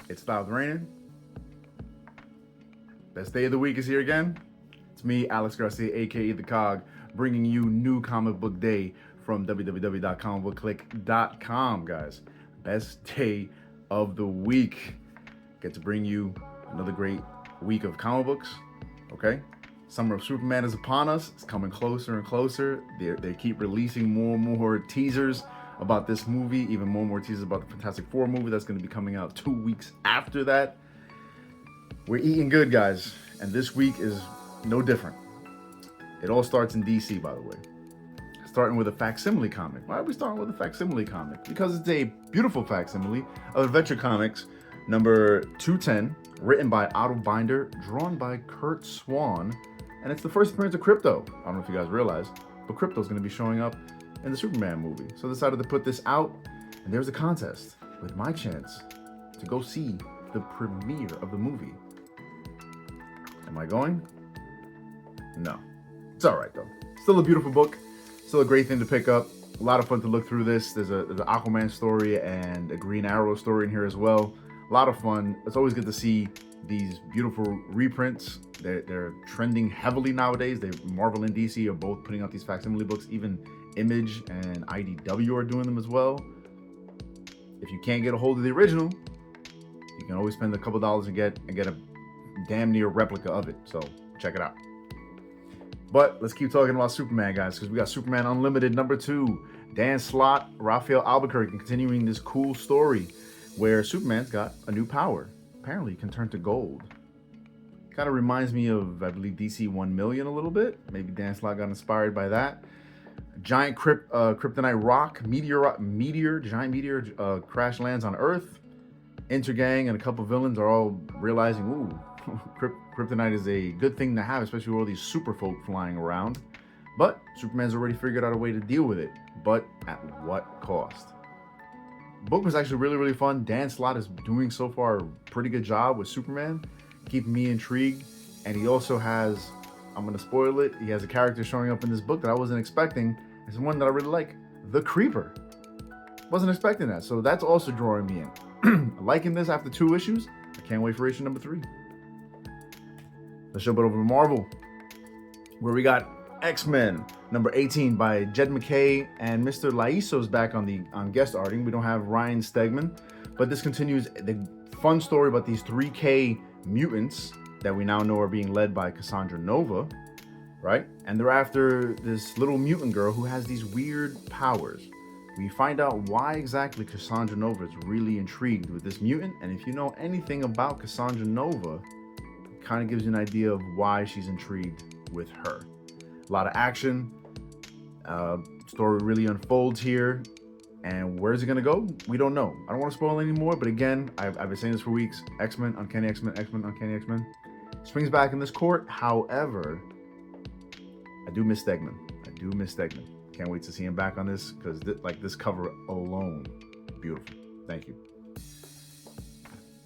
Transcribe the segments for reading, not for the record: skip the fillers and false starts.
It stopped raining. Best day of the week is here again. It's me, Alex Garcia AKA The COG, bringing you new comic book day from www.comicbookclick.com, guys. Best day of the week. Get to bring you another great week of comic books, okay? Summer of Superman is upon us. It's coming closer and closer. They keep releasing more and more teasers about this movie, even more and more teasers about the Fantastic Four movie that's going to be coming out 2 weeks after that. We're eating good, guys, and this week is no different. It all starts in DC, by the way. Starting with a Facsimile comic. Why are we starting with a Facsimile comic? Because it's a beautiful facsimile of Adventure Comics number 210, written by Otto Binder, drawn by Kurt Swan, and it's the first appearance of Crypto. I don't know if you guys realize, but Crypto's going to be showing up in the Superman movie. So I decided to put this out, and there's a contest with my chance to go see the premiere of the movie. Am I going? No. It's all right, though. Still a beautiful book. Still a great thing to pick up. A lot of fun to look through this. There's an Aquaman story and a Green Arrow story in here as well. A lot of fun. It's always good to see these beautiful reprints. They're trending heavily nowadays. Marvel and DC are both putting out these facsimile books. Even Image and IDW are doing them as well. If you can't get a hold of the original, you can always spend a couple dollars and get a damn near replica of it. So check it out. But let's keep talking about Superman, guys, because we got Superman Unlimited number 2. Dan Slott, Raphael Albuquerque, continuing this cool story where Superman's got a new power. Apparently, he can turn to gold. Kind of reminds me of, I believe, DC 1 Million a little bit. Maybe Dan Slott got inspired by that. Giant kryptonite rock, giant meteor crash lands on Earth. Intergang and a couple villains are all realizing, ooh, kryptonite is a good thing to have, especially with all these super folk flying around. But Superman's already figured out a way to deal with it. But at what cost? The book was actually really, really fun. Dan Slott is doing so far a pretty good job with Superman, keeping me intrigued. And he also has, I'm going to spoil it, he has a character showing up in this book that I wasn't expecting. It's one that I really like, the Creeper. Wasn't expecting that, so that's also drawing me in. Liking this after 2 issues. I can't wait for issue number 3. Let's jump over to Marvel, where we got X-Men number 18 by Jed MacKay, and Mr. Laiso's back on guest arting. We don't have Ryan Stegman, but this continues the fun story about these 3K mutants that we now know are being led by Cassandra Nova, right? And they're after this little mutant girl who has these weird powers. We find out why exactly Cassandra Nova is really intrigued with this mutant, and if you know anything about Cassandra Nova, it kind of gives you an idea of why she's intrigued with her. A lot of action. Story really unfolds here. And where's it going to go? We don't know. I don't want to spoil anymore, but again, I've been saying this for weeks. X-Men, Uncanny X-Men, X-Men, Uncanny X-Men. Springs back in this court. However, I do miss Stegman. Can't wait to see him back on this, because this cover alone, beautiful. Thank you.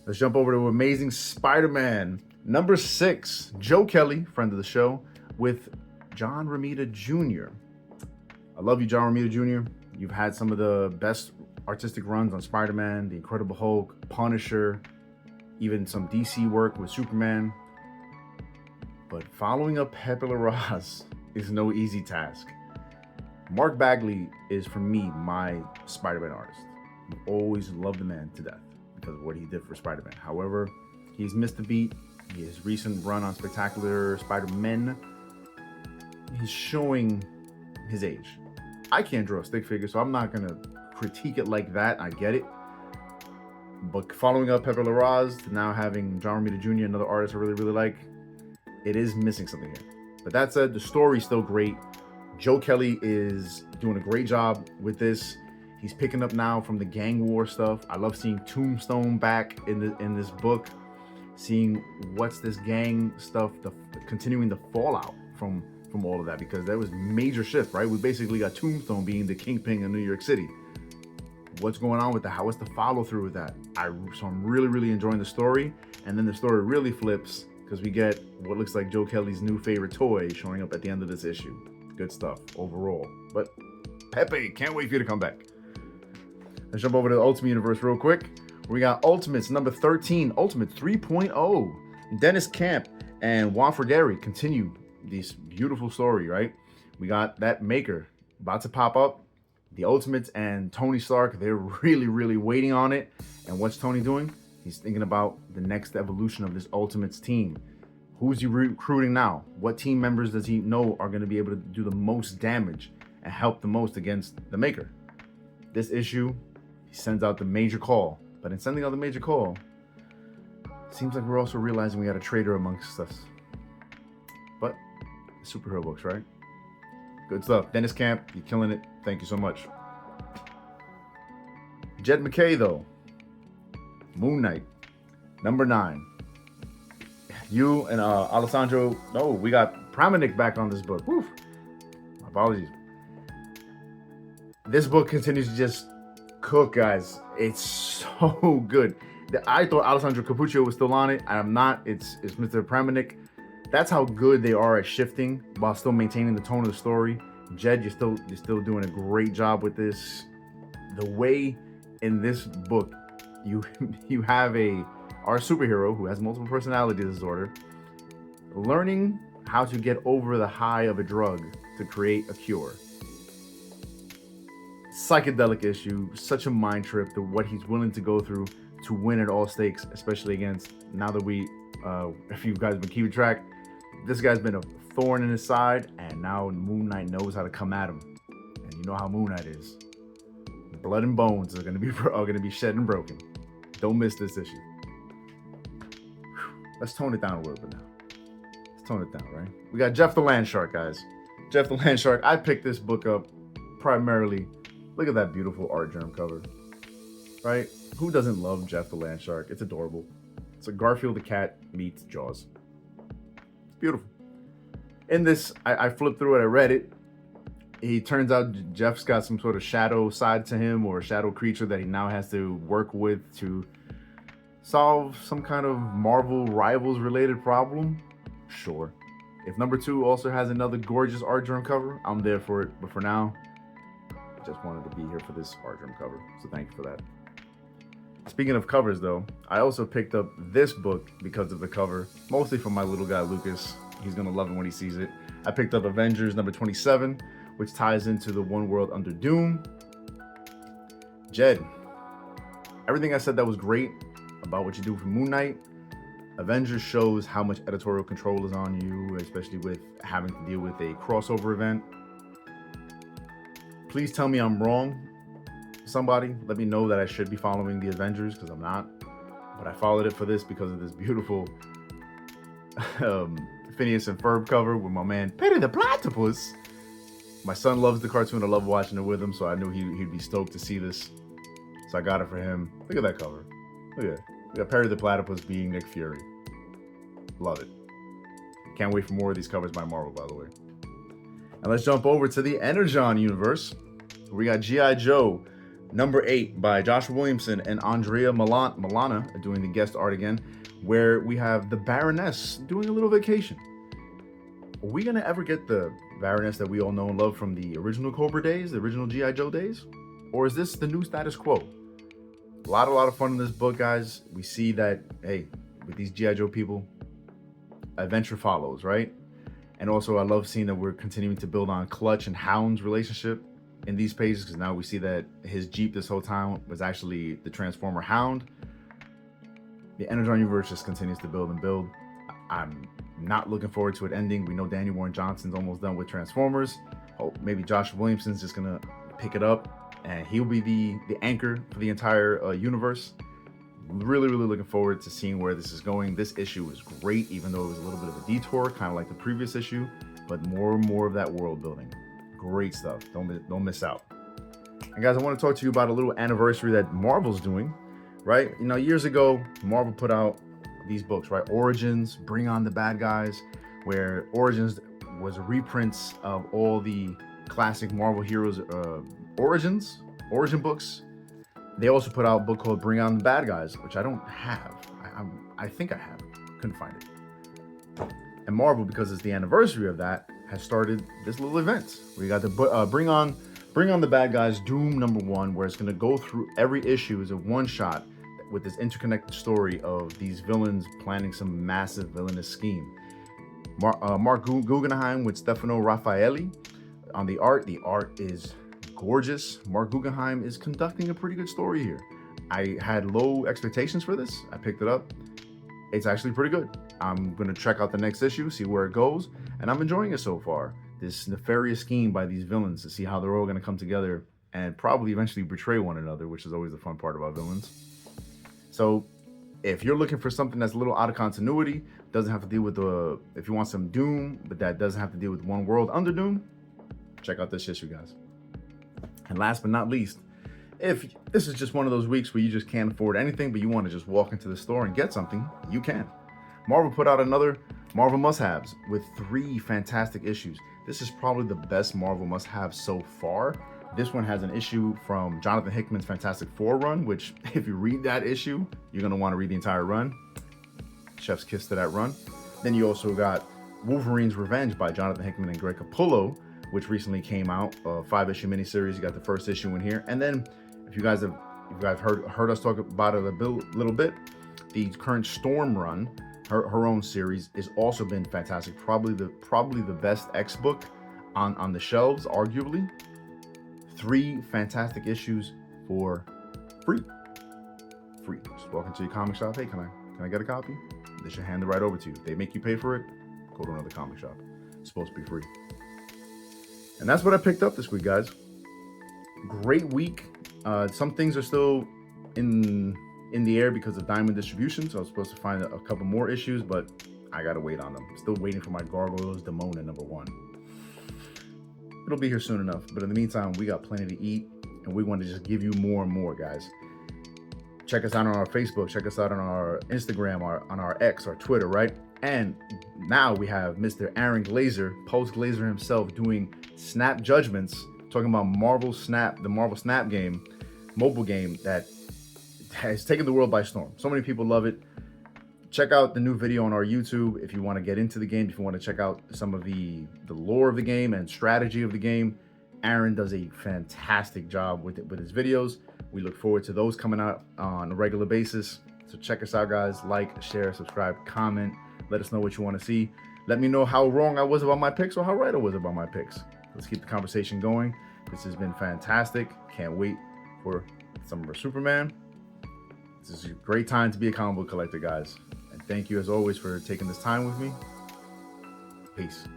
Let's jump over to Amazing Spider-Man number 6. Joe Kelly, friend of the show, with John Romita Jr. I love you, John Romita Jr. You've had some of the best artistic runs on Spider-Man, The Incredible Hulk, Punisher, even some DC work with Superman. But following up Pepe Larraz is no easy task. Mark Bagley is, for me, my Spider-Man artist. I've always loved the man to death because of what he did for Spider-Man. However, he's missed a beat. His recent run on Spectacular Spider-Man, he's showing his age. I can't draw a stick figure, so I'm not going to critique it like that. I get it. But following up Pepe Larraz to now having John Romita Jr., another artist I really, really like, it is missing something here. But that said, the story's still great. Joe Kelly is doing a great job with this. He's picking up now from the gang war stuff. I love seeing Tombstone back in this book, seeing what's this gang stuff, continuing the fallout from all of that, because there was major shift, right? We basically got Tombstone being the kingpin in New York City. What's going on with that? What's the follow through with that? So I'm really, really enjoying the story. And then the story really flips because we get what looks like Joe Kelly's new favorite toy showing up at the end of this issue. Good stuff overall. But Pepe, can't wait for you to come back. Let's jump over to the Ultimate Universe real quick, We got Ultimates number 13, Ultimates 3.0. Dennis Camp and Juan Frigeri continue this beautiful story, right? We got that Maker about to pop up. The Ultimates and Tony Stark, they're really waiting on it. And what's Tony doing? He's thinking about the next evolution of this Ultimates team. Who's he recruiting now? What team members does he know are going to be able to do the most damage and help the most against the Maker? This issue, he sends out the major call. But in sending out the major call, it seems like we're also realizing we got a traitor amongst us. But superhero books, right? Good stuff. Dennis Camp, you're killing it. Thank you so much. Jed McKay, though. Moon Knight, number 9. You and Alessandro, we got Pramanik back on this book. Woof. My apologies. This book continues to just cook, guys. It's so good. I thought Alessandro Capuccio was still on it. I'm not. It's Mr. Pramanik. That's how good they are at shifting while still maintaining the tone of the story. Jed, you're still doing a great job with this. The way in this book you have our superhero who has multiple personality disorder learning how to get over the high of a drug to create a cure. Psychedelic issue, such a mind trip to what he's willing to go through to win at all stakes, especially against, now that if you guys have been keeping track, this guy's been a thorn in his side, and now Moon Knight knows how to come at him. And you know how Moon Knight is. Blood and bones are gonna be shed and broken. Don't miss this issue. Let's tone it down a little bit now. Let's tone it down, right? We got Jeff the Landshark, guys. Jeff the Landshark. I picked this book up primarily. Look at that beautiful art germ cover, right? Who doesn't love Jeff the Landshark? It's adorable. It's a Garfield the cat meets Jaws. It's beautiful. In this, I flipped through it, I read it. He turns out Jeff's got some sort of shadow side to him, or a shadow creature that he now has to work with to solve some kind of Marvel Rivals related problem. Sure. If number 2 also has another gorgeous art germ cover, I'm there for it. But for now, I just wanted to be here for this art germ cover. So thank you for that. Speaking of covers, though, I also picked up this book because of the cover, mostly for my little guy Lucas. He's gonna love it when he sees it. I picked up Avengers number 27, which ties into the One World Under Doom. Jed, everything I said that was great about what you do for Moon Knight, Avengers shows how much editorial control is on you, especially with having to deal with a crossover event. Please tell me I'm wrong. Somebody let me know that I should be following the Avengers, because I'm not. But I followed it for this because of this beautiful Phineas and Ferb cover with my man Perry the Platypus. My son loves the cartoon. I love watching it with him, so I knew he'd be stoked to see this. So I got it for him. Look at that cover. Look at it. We got Perry the Platypus being Nick Fury. Love it. Can't wait for more of these covers by Marvel, by the way. And let's jump over to the Energon universe. We got G.I. Joe number 8 by Joshua Williamson and Andrea Milana doing the guest art again, where we have the Baroness doing a little vacation. Are we gonna ever get the Baroness that we all know and love from the original Cobra days, the original G.I. Joe days? Or is this the new status quo? A lot of fun in this book, guys. We see that, hey, with these G.I. Joe people, adventure follows, right? And also, I love seeing that we're continuing to build on Clutch and Hound's relationship in these pages, because now we see that his Jeep this whole time was actually the Transformer Hound. The Energon universe just continues to build and build. I'm not looking forward to it ending. We know Daniel Warren Johnson's almost done with Transformers. Oh, maybe Josh Williamson's just gonna pick it up, and he'll be the anchor for the entire universe. Really looking forward to seeing where this is going. This issue is great, even though it was a little bit of a detour, kind of like the previous issue, but more and more of that world building. Great stuff. Don't miss out. And guys, I want to talk to you about a little anniversary that Marvel's doing, right? You know, years ago, Marvel put out these books, right? Origins, Bring On the Bad Guys, where Origins was reprints of all the classic Marvel heroes' origin books. They also put out a book called Bring On the Bad Guys, which I don't have. I think I have. Couldn't find it. And Marvel, because it's the anniversary of that, has started this little event. We got the Bring On the Bad Guys Doom number 1, where it's going to go through every issue as a one shot. with this interconnected story of these villains planning some massive villainous scheme. Mark Guggenheim with Stefano Raffaelli on the art. The art is gorgeous. Mark Guggenheim is conducting a pretty good story here. I had low expectations for this. I picked it up. It's actually pretty good. I'm going to check out the next issue, see where it goes, and I'm enjoying it so far. This nefarious scheme by these villains to see how they're all going to come together and probably eventually betray one another, which is always the fun part about villains. So if you're looking for something that's a little out of continuity, doesn't have to deal with if you want some Doom, but that doesn't have to deal with one world under Doom, check out this issue, guys. And last but not least, if this is just one of those weeks where you just can't afford anything, but you want to just walk into the store and get something, you can. Marvel put out another Marvel must-haves with 3 fantastic issues. This is probably the best Marvel must-have so far. This one has an issue from Jonathan Hickman's Fantastic Four run, which if you read that issue, you're going to want to read the entire run. Chef's kiss to that run. Then you also got Wolverine's Revenge by Jonathan Hickman and Greg Capullo, which recently came out, a 5-issue miniseries. You got the first issue in here. And then if you guys have heard us talk about it a little bit, the current Storm run, her own series, has also been fantastic. Probably the best X book on the shelves, arguably. 3 fantastic issues for free. Just walk into your comic shop. Hey, can I get a copy? They should hand it right over to you. If they make you pay for it, go to another comic shop. It's supposed to be free. And that's what I picked up this week, guys. Great week. Some things are still in the air because of Diamond Distribution, so I was supposed to find a couple more issues, but I gotta wait on them. Still waiting for my Gargoyles Demona #1. It'll be here soon enough, but in the meantime, we got plenty to eat, and we want to just give you more and more, guys. Check us out on our Facebook, check us out on our Instagram, on our X, our Twitter, right? And now we have Mr. Aaron Glazer, Post Glazer himself, doing Snap Judgments, talking about Marvel Snap, the Marvel Snap game, mobile game that has taken the world by storm. So many people love it. Check out the new video on our YouTube if you want to get into the game, if you want to check out some of the lore of the game and strategy of the game. Aaron does a fantastic job with his videos. We look forward to those coming out on a regular basis. So check us out, guys. Like, share, subscribe, comment. Let us know what you want to see. Let me know how wrong I was about my picks or how right I was about my picks. Let's keep the conversation going. This has been fantastic. Can't wait for Summer of Superman. This is a great time to be a comic book collector, guys. And thank you, as always, for taking this time with me. Peace.